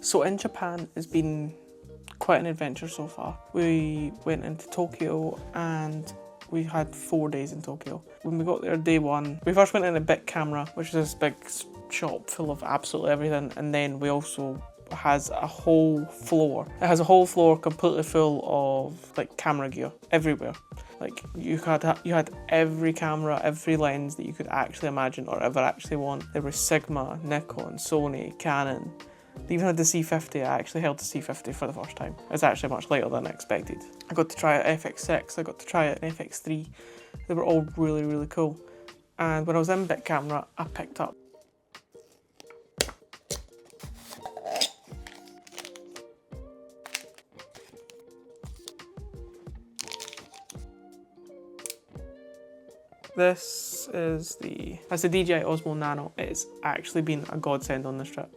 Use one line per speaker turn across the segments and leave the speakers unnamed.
So in Japan, it's been quite an adventure so far. We went into Tokyo and we had 4 days in Tokyo. When we got there day one, we first went in a big camera, which is this big shop full of absolutely everything, and then we also has a whole floor. It has a whole floor completely full of like camera gear everywhere. Like you had every camera, every lens that you could actually imagine or ever actually want. There was Sigma, Nikon, Sony, Canon. They even had the C50. I actually held the C50 for the first time. It's actually much lighter than I expected. I got to try it FX6, I got to try it in FX3. They were all really, really cool. And when I was in bit camera, I picked up that's the DJI Osmo Nano. It's actually been a godsend on this trip.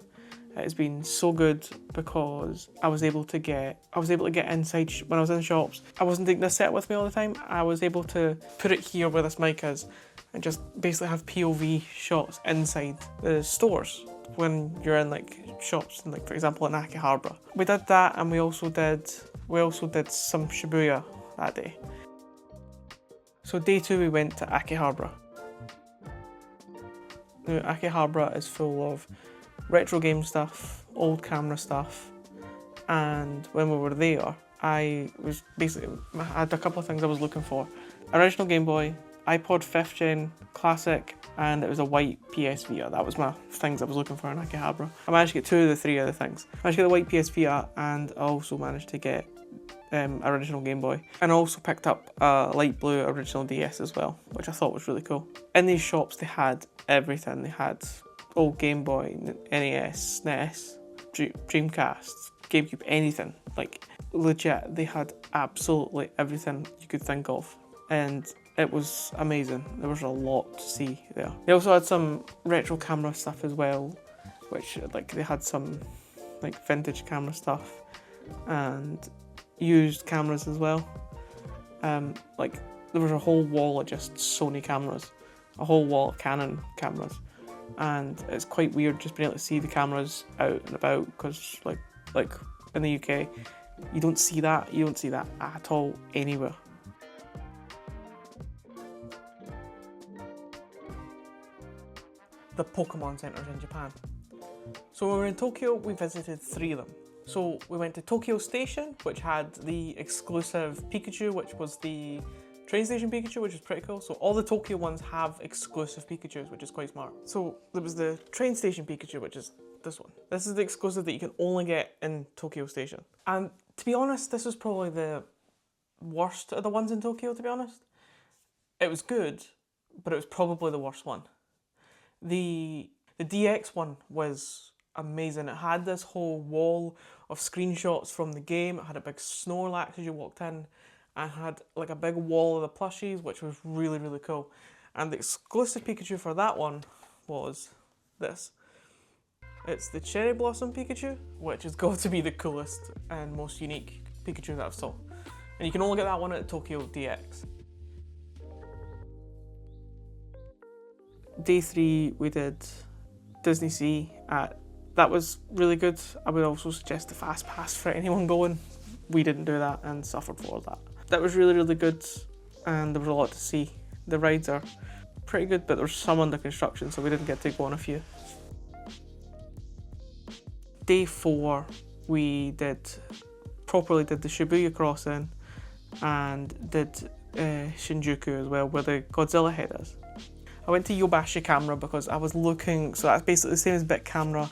It's been so good because I was able to get inside when I was in shops. I wasn't taking this set with me all the time. I was able to put it here where this mic is and just basically have POV shots inside the stores when you're in like shops, like for example in Akihabara. We did that, and we also did some Shibuya that day. So day 2 we went to Akihabara. Now Akihabara is full of retro game stuff, old camera stuff, and when we were there, I had a couple of things I was looking for. Original Game Boy, iPod 5th Gen Classic, and it was a white PS Vita. That was my things I was looking for in Akihabara. I managed to get 2 of the 3 other things. I managed to get the white PS Vita, and I also managed to get original Game Boy, and I also picked up a light blue original DS as well, which I thought was really cool. In these shops they had everything. They had old Game Boy, NES, SNES, Dreamcast, GameCube, anything. Like legit, they had absolutely everything you could think of, and it was amazing. There was a lot to see there. They also had some retro camera stuff as well, which like they had some like vintage camera stuff and used cameras as well. Like there was a whole wall of just Sony cameras, a whole wall of Canon cameras, and it's quite weird just being able to see the cameras out and about, because like in the UK you don't see that at all anywhere. The Pokemon centres in Japan. So when we were in Tokyo, we visited 3 of them. So we went to Tokyo Station, which had the exclusive Pikachu, which was the train station Pikachu, which is pretty cool. So all the Tokyo ones have exclusive Pikachus, which is quite smart. So there was the train station Pikachu, which is this one. This is the exclusive that you can only get in Tokyo Station. And to be honest, this was probably the worst of the ones in Tokyo, to be honest. It was good, but it was probably the worst one. The DX one was amazing. It had this whole wall of screenshots from the game. It had a big Snorlax as you walked in, and had like a big wall of the plushies, which was really, really cool. And the exclusive Pikachu for that one was this. It's the Cherry Blossom Pikachu, which has got to be the coolest and most unique Pikachu that I've saw. And you can only get that one at Tokyo DX. Day 3 we did Disney Sea. That was really good. I would also suggest the Fast Pass for anyone going. We didn't do that and suffered for that. That was really, really good, and there was a lot to see. The rides are pretty good, but there's some under construction, so we didn't get to go on a few. Day 4 we properly did the Shibuya crossing and did Shinjuku as well, where the Godzilla head is. I went to Yobashi Camera because I was looking, so that's basically the same as Bit Camera,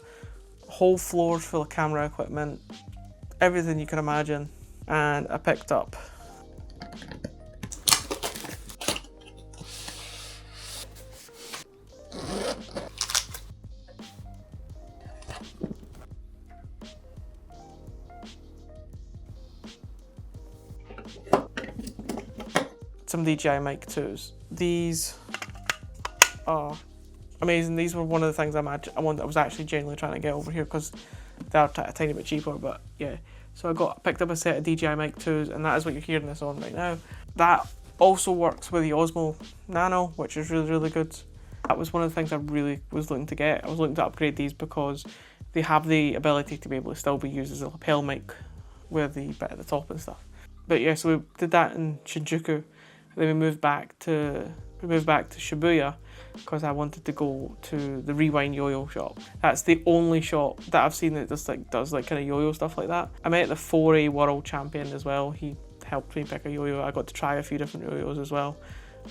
whole floors full of camera equipment, everything you can imagine, and I picked up some DJI Mic 2s. These are amazing. These were one of the things I was actually genuinely trying to get over here because they are a tiny bit cheaper, but yeah. So I picked up a set of DJI Mic 2s, and that is what you're hearing this on right now. That also works with the Osmo Nano, which is really, really good. That was one of the things I really was looking to get. I was looking to upgrade these because they have the ability to be able to still be used as a lapel mic with the bit at the top and stuff. But yeah, so we did that in Shinjuku, and then we moved back to Shibuya because I wanted to go to the Rewind Yo-Yo shop. That's the only shop that I've seen that does kind of yo-yo stuff like that. I met the 4A world champion as well. He helped me pick a yo-yo. I got to try a few different yo-yos as well,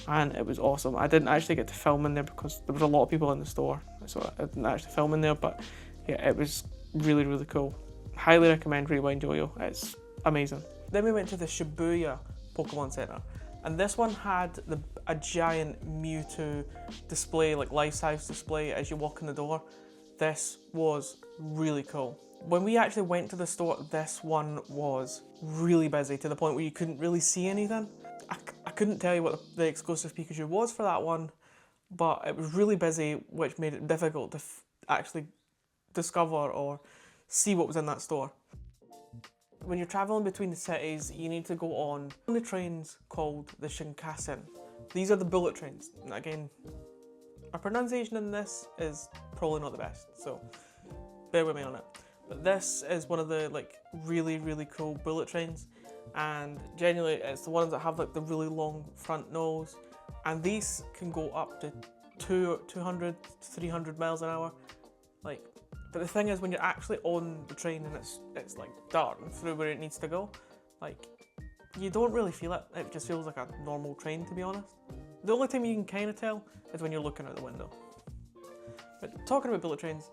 and it was awesome. I didn't actually get to film in there because there was a lot of people in the store, so I didn't actually film in there, but yeah, it was really, really cool. Highly recommend Rewind Yo-Yo. It's amazing. Then we went to the Shibuya Pokemon Center, and this one had a giant Mewtwo display, like life-size display as you walk in the door. This was really cool. When we actually went to the store, this one was really busy to the point where you couldn't really see anything. I couldn't tell you what the exclusive Pikachu was for that one, but it was really busy, which made it difficult to actually discover or see what was in that store. When you're traveling between the cities, you need to go on the trains called the Shinkansen. These are the bullet trains. Again, my pronunciation in this is probably not the best, so bear with me on it. But this is one of the really, really cool bullet trains, and genuinely it's the ones that have the really long front nose, and these can go up to 200 to 300 miles an hour. But the thing is, when you're actually on the train and it's darting through where it needs to go, you don't really feel it. It just feels like a normal train, to be honest. The only time you can kind of tell is when you're looking out the window. But talking about bullet trains,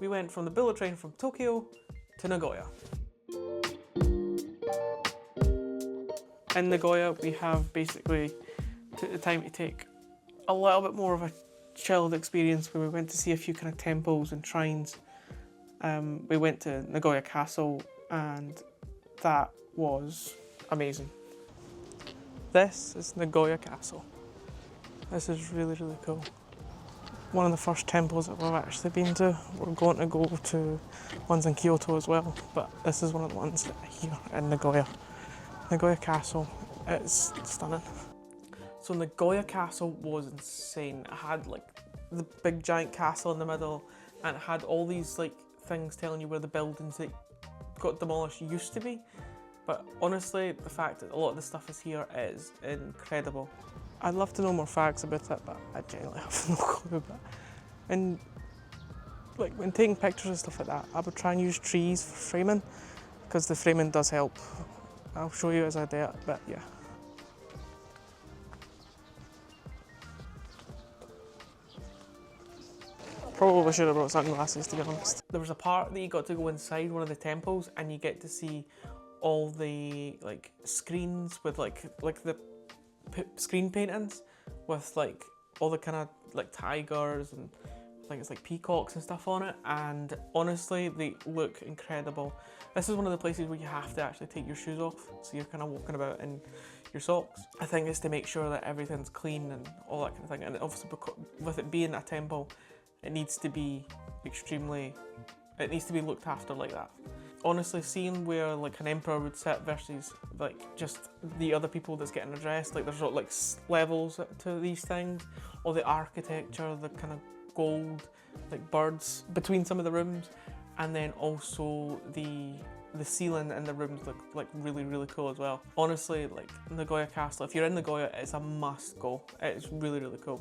we went from the bullet train from Tokyo to Nagoya. In Nagoya, we have basically took the time to take a little bit more of a chilled experience where we went to see a few kind of temples and shrines. We went to Nagoya Castle, and that was amazing. This is Nagoya Castle. This is really, really cool. One of the first temples that we've actually been to. We're going to go to ones in Kyoto as well, but this is one of the ones that are here in Nagoya. Nagoya Castle, it's stunning. So Nagoya Castle was insane. It had the big giant castle in the middle, and it had all these things telling you where the buildings that got demolished used to be. But honestly, the fact that a lot of the stuff is here is incredible. I'd love to know more facts about it, but I genuinely have no clue. And when taking pictures and stuff like that, I would try and use trees for framing, because the framing does help. I'll show you as I do it, but yeah. Probably should have brought sunglasses, to be honest. There was a part that you got to go inside one of the temples, and you get to see all the screens with the screen paintings with all the kind of tigers and I think it's peacocks and stuff on it, and honestly they look incredible. This is one of the places where you have to actually take your shoes off, so you're kind of walking about in your socks. I think it's to make sure that everything's clean and all that kind of thing, and obviously with it being a temple, it needs to be looked after like that. Honestly, seeing where an emperor would sit versus just the other people that's getting addressed, there's levels to these things, all the architecture, the kind of gold birds between some of the rooms, and then also the ceiling in the rooms look really, really cool as well. Honestly, Nagoya Castle, if you're in Nagoya, it's a must go. It's really, really cool.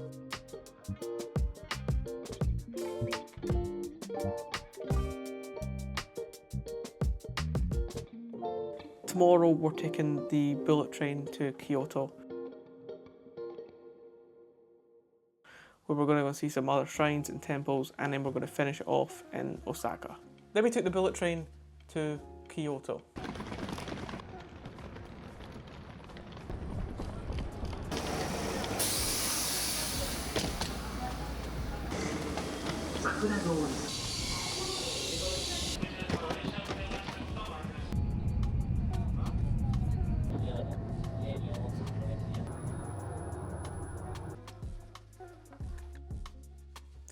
Tomorrow we're taking the bullet train to Kyoto, where we're going to go see some other shrines and temples, and then we're going to finish it off in Osaka. Then we took the bullet train to Kyoto.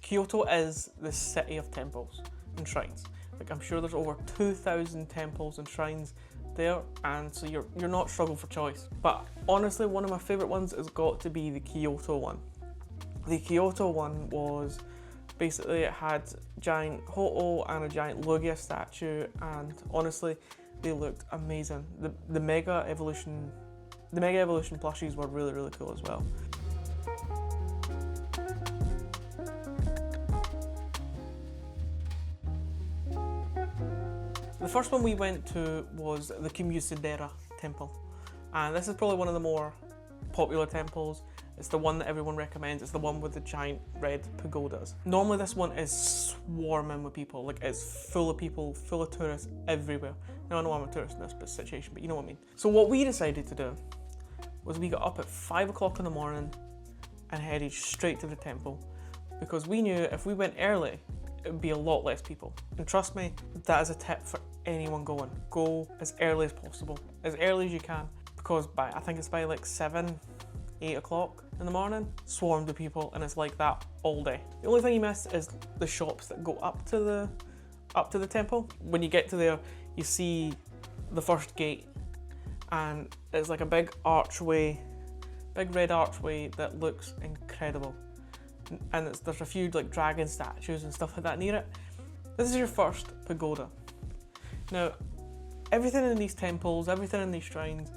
Kyoto is the city of temples and shrines. I'm sure there's over 2,000 temples and shrines there, and so you're not struggling for choice. But honestly, one of my favourite ones has got to be the Kyoto one. The Kyoto one was Basically, it had giant Hoto and a giant Logia statue, and honestly, they looked amazing. The Mega Evolution plushies were really, really cool as well. The first one we went to was the Kimusudera temple, and this is probably one of the more popular temples. It's the one that everyone recommends. It's the one with the giant red pagodas. Normally this one is swarming with people, like it's full of people, full of tourists everywhere. Now I know I'm a tourist in this situation, but you know what I mean. So what we decided to do was we got up at 5 o'clock in the morning and headed straight to the temple, because we knew if we went early, it would be a lot less people. And trust me, that is a tip for anyone going. Go as early as possible, as early as you can, because I think it's by like 7, 8 o'clock in the morning, swarmed with people, and it's like that all day. The only thing you miss is the shops that go up to the temple. When you get to there, you see the first gate, and it's like a big archway, big red archway that looks incredible. And there's a few like dragon statues and stuff like that near it. This is your first pagoda. Now, everything in these temples, everything in these shrines,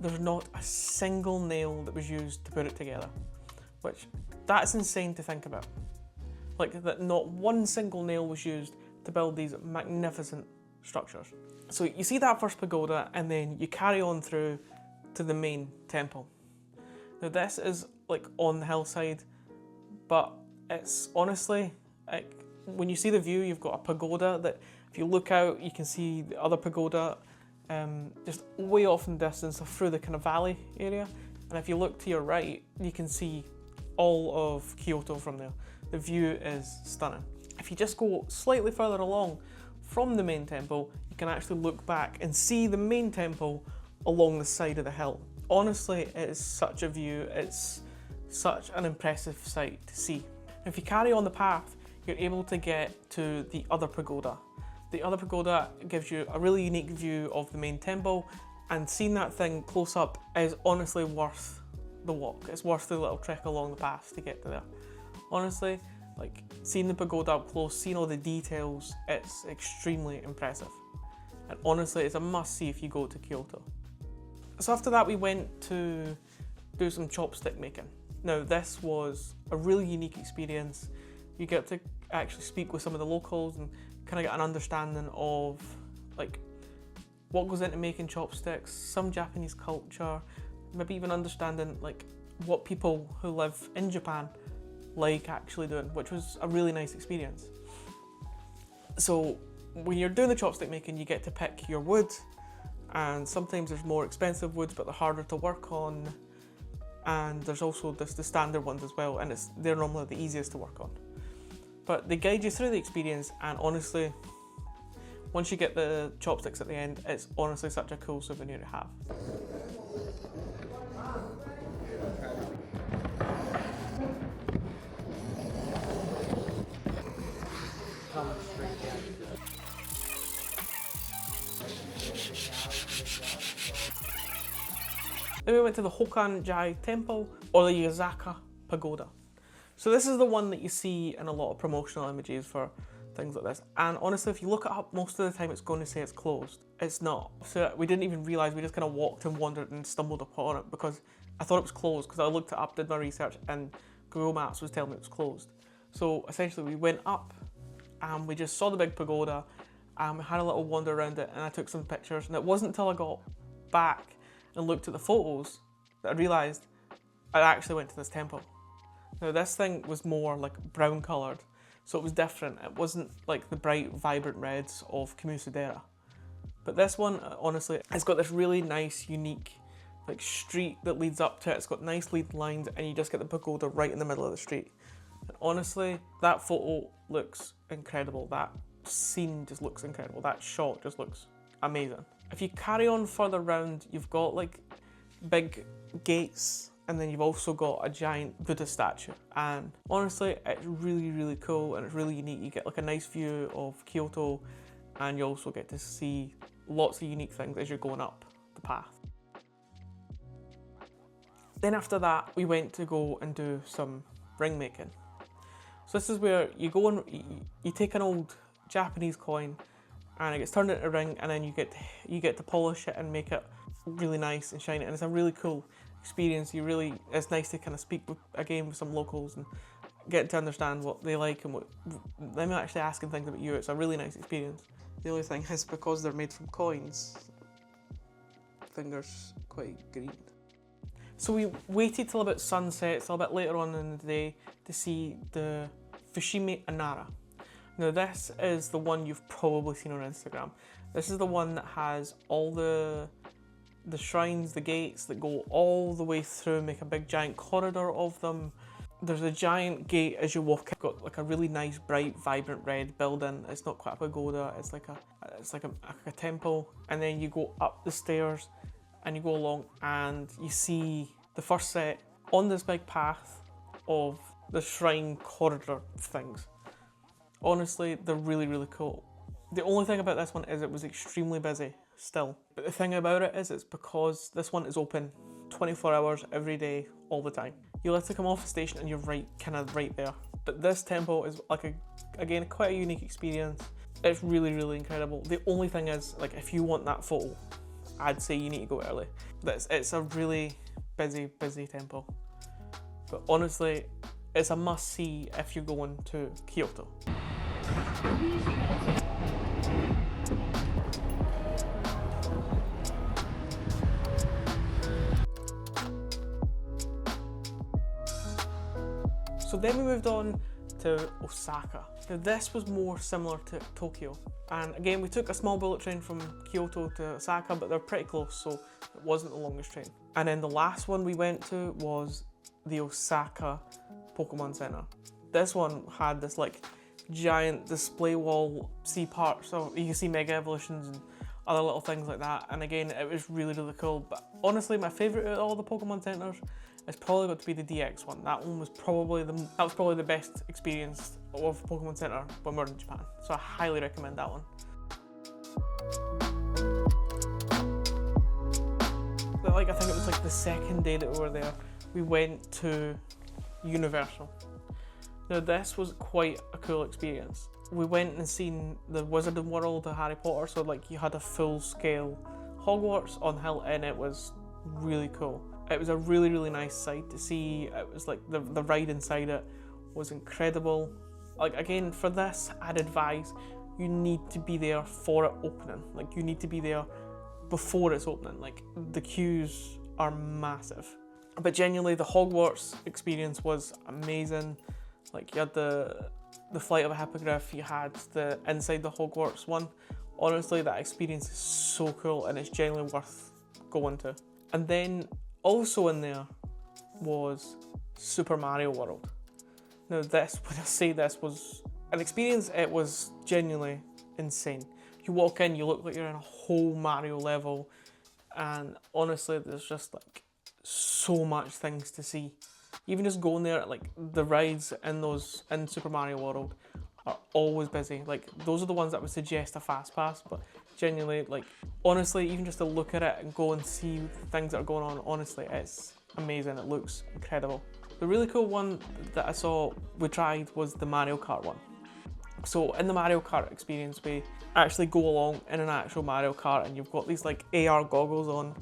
there's not a single nail that was used to put it together, which that's insane to think about. Like that not one single nail was used to build these magnificent structures. So you see that first pagoda, and then you carry on through to the main temple. Now this is like on the hillside, but it's honestly, like when you see the view, you've got a pagoda that if you look out, you can see the other pagoda just way off in the distance through the kind of valley area. And if you look to your right, you can see all of Kyoto from there. The view is stunning. If you just go slightly further along from the main temple, you can actually look back and see the main temple along the side of the hill. Honestly, it is such a view. It's such an impressive sight to see. If you carry on the path, you're able to get to the other pagoda. The other pagoda gives you a really unique view of the main temple, and seeing that thing close up is honestly worth the walk. It's worth the little trek along the path to get to there. Honestly, like seeing the pagoda up close, seeing all the details, it's extremely impressive. And honestly, it's a must-see if you go to Kyoto. So after that, we went to do some chopstick making. Now, this was a really unique experience. You get to actually speak with some of the locals and kind of get an understanding of like what goes into making chopsticks, some Japanese culture, maybe even understanding like what people who live in Japan like actually doing, which was a really nice experience. So when you're doing the chopstick making, you get to pick your wood, and sometimes there's more expensive woods but they're harder to work on, and there's also the standard ones as well, and they're normally the easiest to work on. But they guide you through the experience, and honestly, once you get the chopsticks at the end, it's honestly such a cool souvenir to have. Then we went to the Hokan-ji temple, or the Osaka pagoda. So this is the one that you see in a lot of promotional images for things like this. And honestly, if you look it up, most of the time it's going to say it's closed. It's not. So we didn't even realise, we just kind of walked and wandered and stumbled upon it because I thought it was closed, because I looked it up, did my research, and Google Maps was telling me it was closed. So essentially we went up and we just saw the big pagoda, and we had a little wander around it, and I took some pictures, and it wasn't until I got back and looked at the photos that I realised I actually went to this temple. Now this thing was more like brown coloured, so it was different. It wasn't like the bright, vibrant reds of Kimusudera. But this one, honestly, it's got this really nice, unique like street that leads up to it. It's got nice lead lines, and you just get the pagoda right in the middle of the street. And honestly, that photo looks incredible. That scene just looks incredible. That shot just looks amazing. If you carry on further round, you've got like big gates, and then you've also got a giant Buddha statue. And honestly, it's really, really cool, and it's really unique. You get like a nice view of Kyoto, and you also get to see lots of unique things as you're going up the path. Then after that, we went to go and do some ring making. So this is where you go and you take an old Japanese coin and it gets turned into a ring, and then you get to polish it and make it really nice and shiny, and it's a really cool experience. It's nice to kind of speak with some locals and get to understand what they like and what them actually asking things about you. It's a really nice experience. The only thing is, because they're made from coins, fingers quite green. So we waited till about sunset, till a bit later on in the day, to see the Fushimi Inara. Now this is the one you've probably seen on Instagram. This is the one that has all the shrines, the gates that go all the way through, make a big giant corridor of them. There's a giant gate as you walk in. It's got like a really nice, bright, vibrant red building. It's not quite a pagoda, it's like a temple. And then you go up the stairs and you go along and you see the first set on this big path of the shrine corridor things. Honestly, they're really, really cool. The only thing about this one is it was extremely busy still. But the thing about it is, it's because this one is open 24 hours every day, all the time. You literally come off the station and you're kind of right there. But this temple is again, quite a unique experience. It's really, really incredible. The only thing is, like, if you want that photo, I'd say you need to go early. It's a really busy, busy temple. But honestly, it's a must-see if you're going to Kyoto. So then we moved on to Osaka. Now this was more similar to Tokyo. And again, we took a small bullet train from Kyoto to Osaka, but they're pretty close, so it wasn't the longest train. And then the last one we went to was the Osaka Pokemon Center. This one had this like giant display wall, see parts, so you can see Mega Evolutions and other little things like that. And again, it was really, really cool. But honestly, my favourite out of all the Pokemon Centres is probably got to be the DX one. That one was probably the best experience of Pokemon Center when we were in Japan. So I highly recommend that one. But I think it was like the second day that we were there, we went to Universal. Now this was quite a cool experience. We went and seen the Wizarding World of Harry Potter, so like you had a full-scale Hogwarts on hill, and it was really cool. It was a really, really nice sight to see. It was like the ride inside it was incredible. Like again, for this, I'd advise you need to be there for it opening. Like you need to be there before it's opening. Like the queues are massive. But genuinely, the Hogwarts experience was amazing. Like you had the flight of a hippogriff, you had the inside the Hogwarts one. Honestly, that experience is so cool, and it's genuinely worth going to. And then also in there was Super Mario World. Now this, when I say this was an experience, it was genuinely insane. You walk in, you look like you're in a whole Mario level, and honestly, there's just like so much things to see. Even just going there, like the rides in Super Mario World are always busy. Like those are the ones that would suggest a fast pass, but genuinely, like honestly, even just to look at it and go and see things that are going on, honestly, it's amazing. It looks incredible. The really cool one that I saw we tried was the Mario Kart one. So in the Mario Kart experience, we actually go along in an actual Mario Kart, and you've got these like AR goggles on,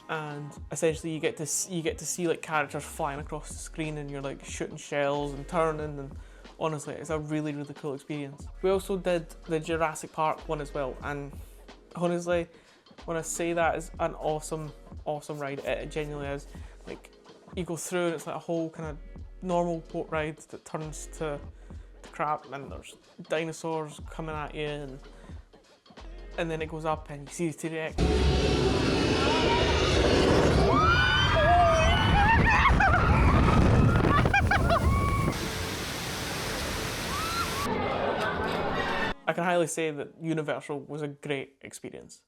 and essentially you get to see like characters flying across the screen, and you're like shooting shells and turning, and honestly, it's a really, really cool experience. We also did the Jurassic Park one as well, and honestly, when I say that is an awesome ride, it genuinely is. Like you go through and it's like a whole kind of normal boat ride that turns to crap, and there's dinosaurs coming at you, and then it goes up and you see the T-Rex. I can highly say that Universal was a great experience.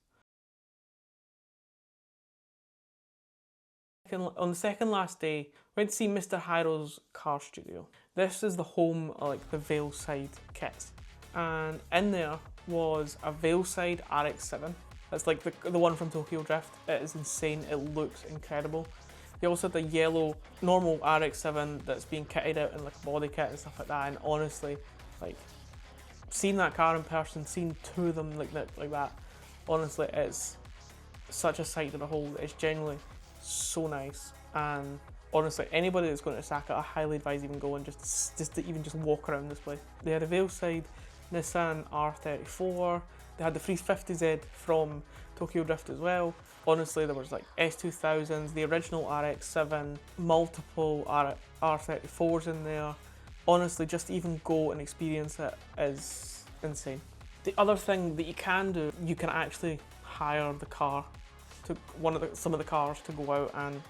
On the second last day, we went to see Mr. Hyro's car studio. This is the home of like the Veilside kits, and in there was a Veilside RX-7. That's like the one from Tokyo Drift. It is insane. It looks incredible. They also had the yellow normal RX-7 that's being kitted out in like a body kit and stuff like that. And honestly, like seeing that car in person, seeing two of them like that, honestly, it's such a sight to behold. It's genuinely so nice. And honestly, anybody that's going to Osaka, I highly advise even going just to even just walk around this place. They had a Veilside Nissan R34. They had the 350Z from Tokyo Drift as well. Honestly, there was like S2000s, the original RX-7, multiple R34s in there. Honestly, just to even go and experience it is insane. The other thing that you can do, you can actually hire the car, to some of the cars to go out and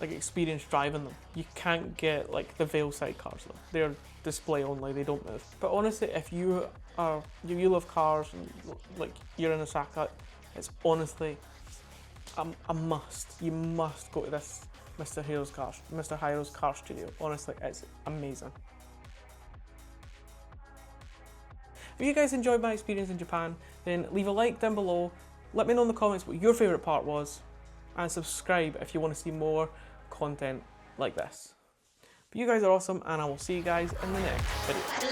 like experience driving them. You can't get like the Veilside cars though. They're display only, they don't move. But honestly, if you love cars and like you're in Osaka, it's honestly a must. You must go to this Mr. Hiro's car studio. Honestly, it's amazing. If you guys enjoyed my experience in Japan, then leave a like down below. Let me know in the comments what your favourite part was, and subscribe if you want to see more content like this. But you guys are awesome, and I will see you guys in the next video.